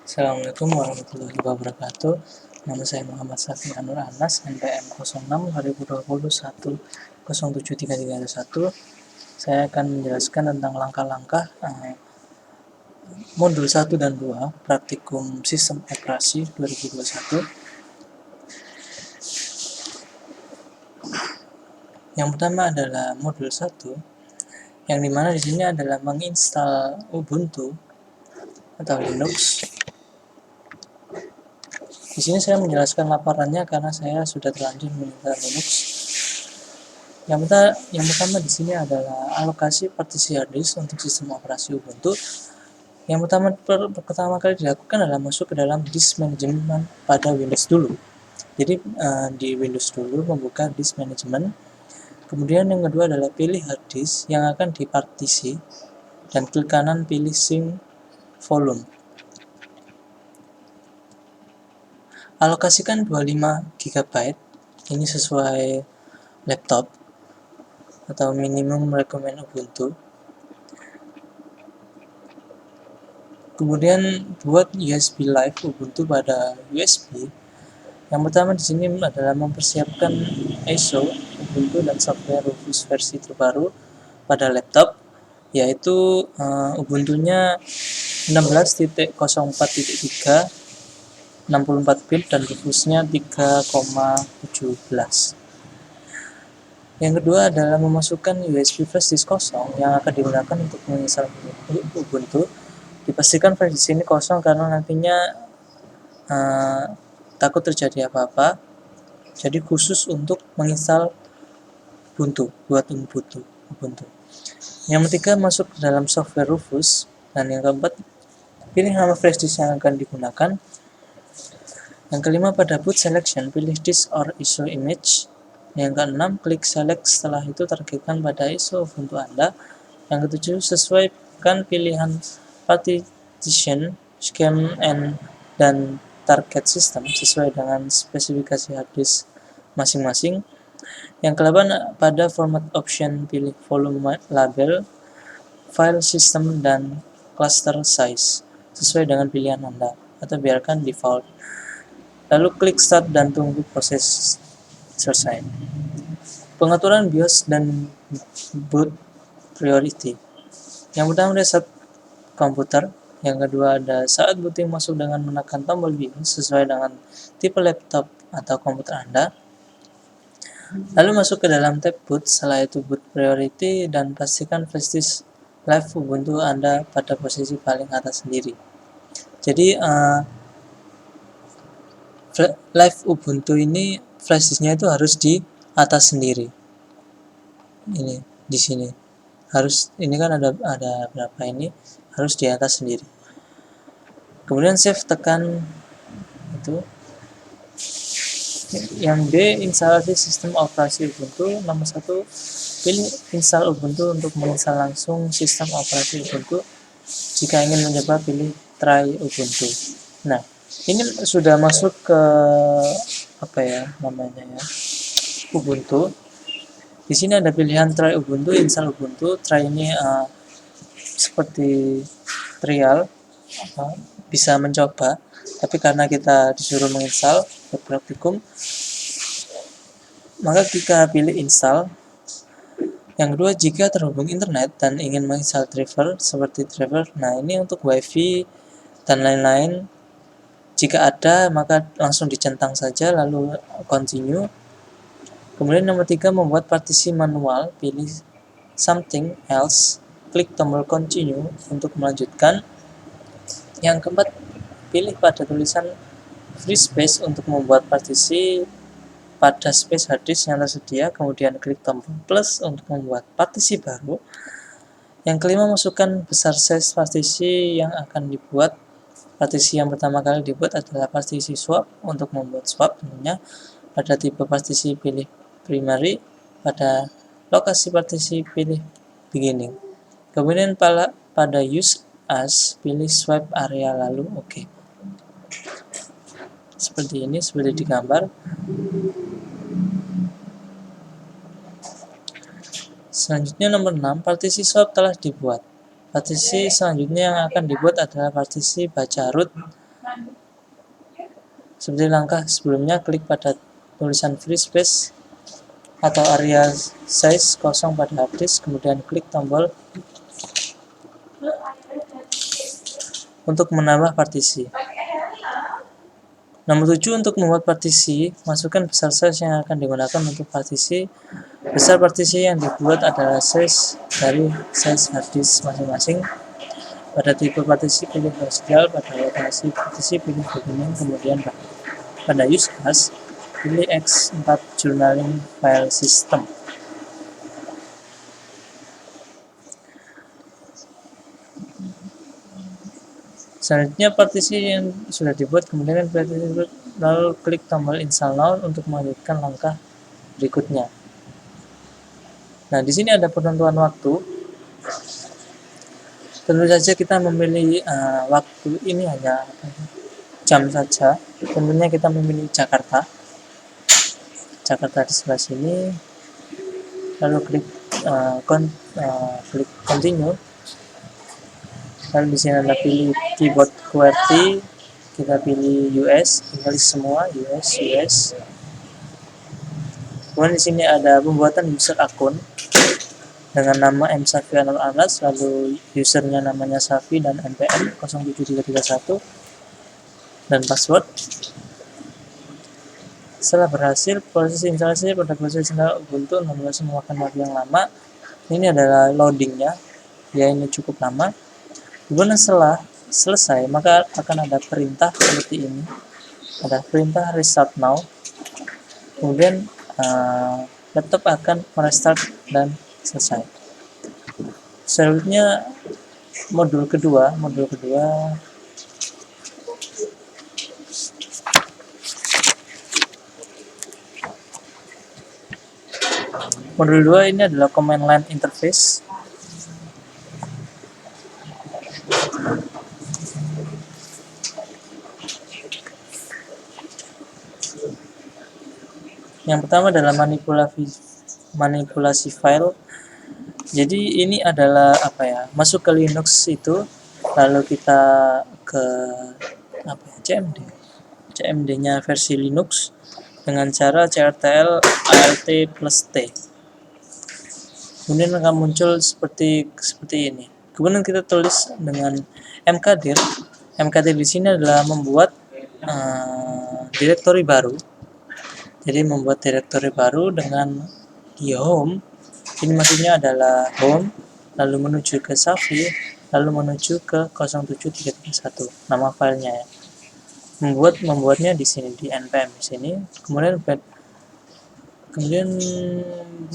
Assalamualaikum warahmatullahi wabarakatuh. Nama saya Muhammad Safi Anur Anas, NPM 06 2021 073321. Saya akan menjelaskan tentang langkah-langkah modul 1 dan 2 praktikum sistem operasi 2021. Yang pertama adalah modul 1, yang dimana di sini adalah menginstal Ubuntu atau Linux. Di sini saya menjelaskan laporannya karena saya sudah terlanjur menginstal Linux. Yang pertama di sini adalah alokasi partisi hard disk untuk sistem operasi Ubuntu. Yang pertama kali dilakukan adalah masuk ke dalam disk management pada Windows dulu. Jadi di Windows dulu membuka disk management. Kemudian yang kedua adalah pilih hard disk yang akan dipartisi dan klik kanan pilih sync volume. Alokasikan 25 GB, ini sesuai laptop atau minimum recommend Ubuntu. Kemudian buat USB Live Ubuntu pada USB. Yang pertama di sini adalah mempersiapkan ISO Ubuntu dan software Rufus versi terbaru pada laptop, yaitu Ubuntunya 16.04.3 64 bit dan Rufusnya 3,17. Yang kedua adalah memasukkan USB flash disk kosong yang akan digunakan untuk menginstal Ubuntu. Dipastikan flash disk ini kosong karena nantinya takut terjadi apa-apa. Jadi khusus untuk menginstal Ubuntu, buat Ubuntu. Yang ketiga, masuk ke dalam software Rufus. Dan yang keempat, pilih nama flash disk yang akan digunakan. Yang kelima, pada boot selection, pilih disk or ISO image. Yang keenam, klik select, setelah itu targetkan pada ISO Ubuntu Anda. Yang ketujuh, sesuaikan pilihan partition, scheme, dan target system sesuai dengan spesifikasi hard disk masing-masing. Yang ke-8, pada format option, pilih volume label, file system, dan cluster size sesuai dengan pilihan Anda, atau biarkan default. Lalu klik start dan tunggu proses selesai. Pengaturan BIOS dan boot priority. Yang pertama reset komputer. Yang kedua ada saat booting masuk dengan menekan tombol BIOS sesuai dengan tipe laptop atau komputer Anda. Lalu masuk ke dalam tab boot, setelah itu boot priority dan pastikan flash disk live Ubuntu Anda pada posisi paling atas sendiri. Jadi live Ubuntu ini flash disknya itu harus di atas sendiri. Ini di sini harus, ini kan ada berapa, ini harus di atas sendiri. Kemudian save, tekan itu. Yang D, instalasi sistem operasi Ubuntu. Nomor 1, pilih install Ubuntu untuk menginstal langsung sistem operasi Ubuntu. Jika ingin mencoba, pilih try Ubuntu. Nah, ini sudah masuk ke Ubuntu. Di sini ada pilihan try Ubuntu, install Ubuntu. Try ini seperti trial, bisa mencoba, tapi karena kita disuruh menginstal praktikum, maka kita pilih install. Yang kedua, jika terhubung internet dan ingin menginstal driver seperti driver, nah ini untuk wifi dan lain-lain, jika ada maka langsung dicentang saja lalu continue. Kemudian nomor 3, membuat partisi manual, pilih something else, klik tombol continue untuk melanjutkan. Yang keempat, pilih pada tulisan free space untuk membuat partisi pada space hard disk yang tersedia, kemudian klik tombol plus untuk membuat partisi baru. Yang kelima, masukkan besar size partisi yang akan dibuat. Partisi yang pertama kali dibuat adalah partisi swap. Untuk membuat swap tentunya pada tipe partisi pilih primary, pada lokasi partisi pilih beginning. Kemudian pada use as pilih swipe area lalu oke. Seperti ini, seperti di gambar. Selanjutnya nomor 6, partisi swap telah dibuat. Partisi selanjutnya yang akan dibuat adalah partisi baca root. Seperti langkah sebelumnya, klik pada tulisan free space atau area size kosong pada hard disk, kemudian klik tombol untuk menambah partisi. Nomor 7, untuk membuat partisi, masukkan besar size yang akan digunakan untuk partisi. Besar partisi yang dibuat adalah size dari size hard disk masing-masing. Pada tipe partisi, pilih vertikal. Pada lokasi partisi, pilih beginning, kemudian pada use case, pilih X4 journaling file system. Selanjutnya, partisi yang sudah dibuat, kemudian lalu klik tombol install now untuk melanjutkan langkah berikutnya. Nah, di sini ada penentuan waktu. Tentu saja kita memilih waktu ini hanya jam saja. Tentunya kita memilih Jakarta di sebelah sini. Lalu klik klik continue. Lalu di sini ada pilih keyboard QWERTY, kita pilih US, English semua, US. Kemudian di sini ada pembuatan user akun dengan nama msafi anas, lalu usernya namanya Safi dan npm 07331 dan password. Setelah berhasil, proses instalasi pada proses install Ubuntu 16 memakan waktu yang lama. Ini adalah loadingnya, ya ini cukup lama. Kemudian setelah selesai, maka akan ada perintah seperti ini. Ada perintah restart now. Kemudian laptop akan merestart dan selesai. Selanjutnya modul kedua ini adalah command line interface. Yang pertama adalah manipulasi file. Jadi ini adalah masuk ke Linux itu, lalu kita ke CMD-nya versi Linux dengan cara crtl alt plus t. Kemudian akan muncul seperti ini. Kemudian kita tulis dengan mkdir. Mkdir di sini adalah membuat direktori baru. Jadi membuat direktori baru dengan di home. Ini maksudnya adalah home, lalu menuju ke Safi, lalu menuju ke 07331 nama filenya ya. Membuatnya di sini di npm di sini. Kemudian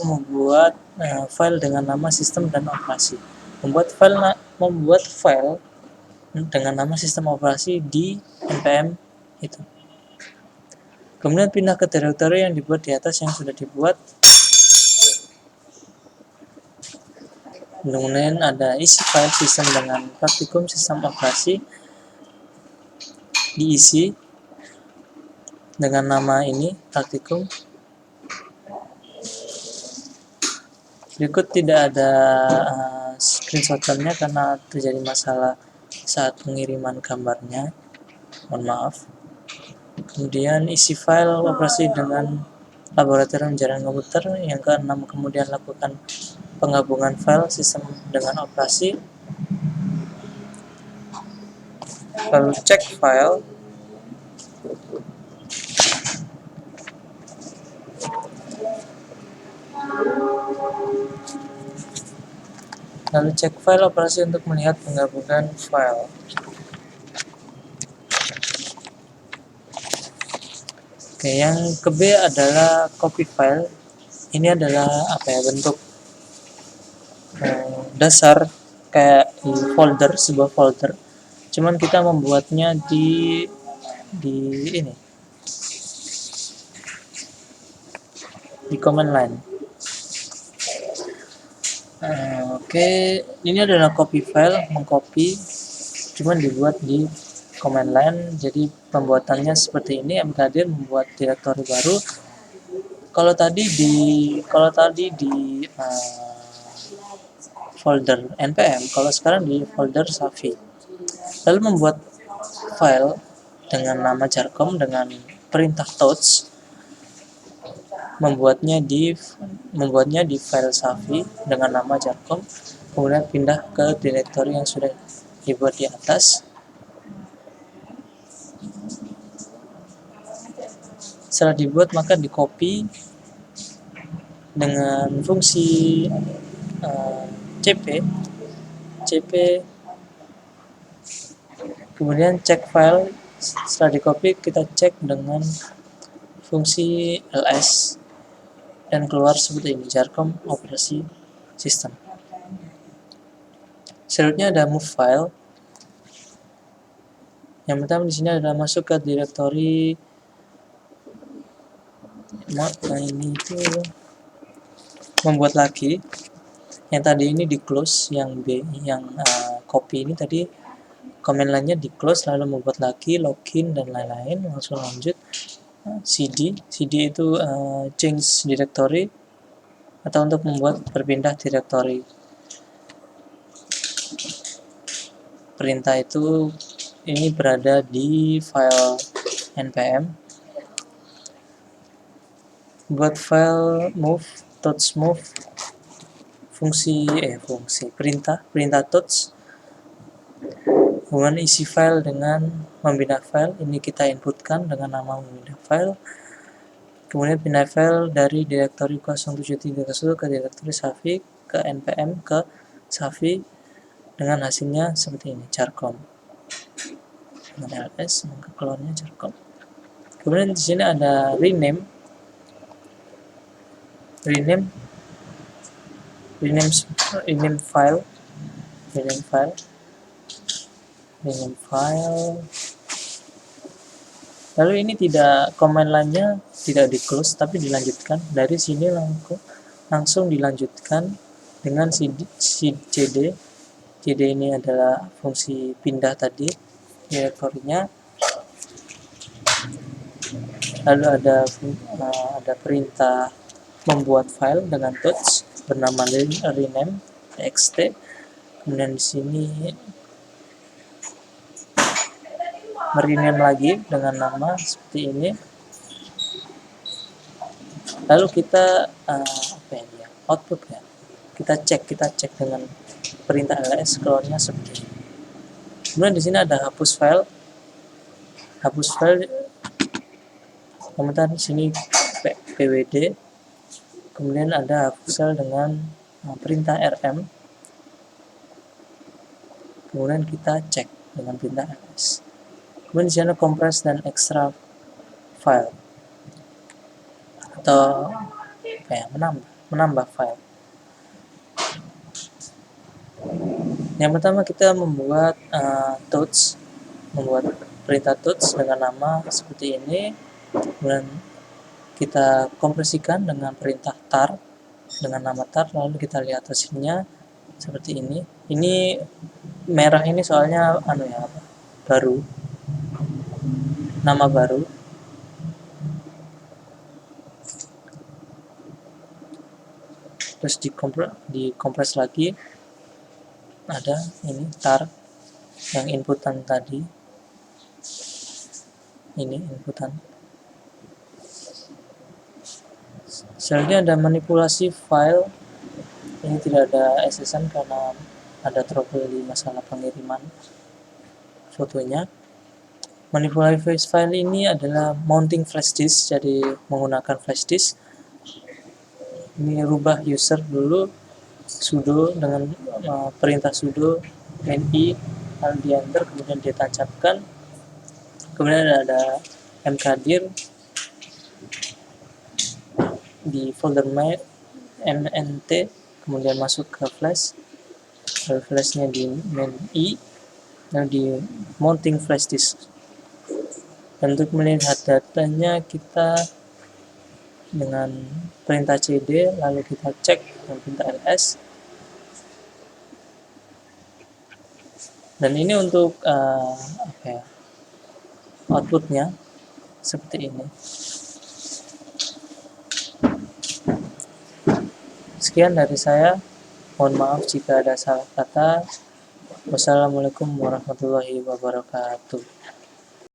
membuat file dengan nama sistem dan operasi. Membuat file dengan nama sistem operasi di npm itu. Kemudian pindah ke direktori yang dibuat di atas yang sudah dibuat. Kemudian ada isi file sistem dengan praktikum sistem operasi, diisi dengan nama ini praktikum. Berikut tidak ada screenshot-nya karena terjadi masalah saat pengiriman gambarnya, mohon maaf. Kemudian isi file operasi dengan laboratorium jaringan komputer. Yang keenam, kemudian lakukan penggabungan file sistem dengan operasi. Lalu cek file. Lalu cek file operasi untuk melihat penggabungan file. Oke, yang ke B adalah copy file. Ini adalah bentuk dasar kayak sebuah folder. Cuman kita membuatnya di command line. Oke, ini adalah copy file, mengcopy, cuman dibuat di command line. Jadi pembuatannya seperti ini. mkdir membuat direktori baru. Kalau tadi di folder npm, kalau sekarang di folder Safi. Lalu membuat file dengan nama jarcom dengan perintah touch membuatnya di file Safi dengan nama jarcom, kemudian pindah ke directory yang sudah dibuat di atas. Setelah dibuat maka di copy dengan fungsi cp, kemudian cek file. Setelah di copy kita cek dengan fungsi ls dan keluar seperti ini, jarcom operasi sistem. Selanjutnya ada move file. Yang pertama di sini adalah masuk ke directory ini itu membuat lagi. Yang tadi ini di close, yang copy ini tadi command line-nya di close, lalu membuat lagi, login dan lain-lain. Langsung lanjut cd itu change directory atau untuk membuat berpindah directory. Perintah itu ini berada di file npm. Buat file move, touch move, fungsi perintah touch, kemudian isi file dengan memindah file. Ini kita inputkan dengan nama memindah file, kemudian pindah file dari directory 073 ke directory Safi, ke npm, ke Safi, dengan hasilnya seperti ini, jarcom dengan ls, maka keluarnya jarcom. Kemudian di sini ada rename file. Lalu ini tidak, command line-nya tidak di close tapi dilanjutkan. Dari sini langsung dilanjutkan dengan cd. cd ini adalah fungsi pindah tadi direktorinya. Lalu ada perintah membuat file dengan touch bernama rename txt. Kemudian di sini merename lagi dengan nama seperti ini. Lalu kita outputnya kita cek dengan perintah ls, keluarnya seperti ini. Kemudian di sini ada hapus file. Kemudian di sini pwd. Kemudian ada hapus file dengan perintah rm. Kemudian kita cek dengan perintah ls. Kemudian di sana compress dan extract file atau menambah file. Yang pertama kita membuat membuat perintah touch dengan nama seperti ini. Kemudian kita kompresikan dengan perintah tar dengan nama tar, lalu kita lihat hasilnya seperti ini. Ini merah ini soalnya baru, nama baru. Terus dikompres lagi, ada ini tar yang inputan tadi, ini inputan. Selanjutnya ada manipulasi file. Ini tidak ada SSN karena ada trouble di masalah pengiriman fotonya. Manipulasi file ini adalah mounting flash disk, jadi menggunakan flash disk. Ini rubah user dulu, sudo dengan perintah sudo ni lalu di enter, kemudian ditancapkan. Kemudian ada mkdir di folder mnt, kemudian masuk ke flash, lalu flashnya di main i, lalu di mounting flash disk. Dan untuk melihat datanya kita dengan perintah cd, lalu kita cek dengan perintah ls. Dan ini untuk outputnya seperti ini. Sekian dari saya. Mohon maaf jika ada salah kata. Wassalamualaikum warahmatullahi wabarakatuh.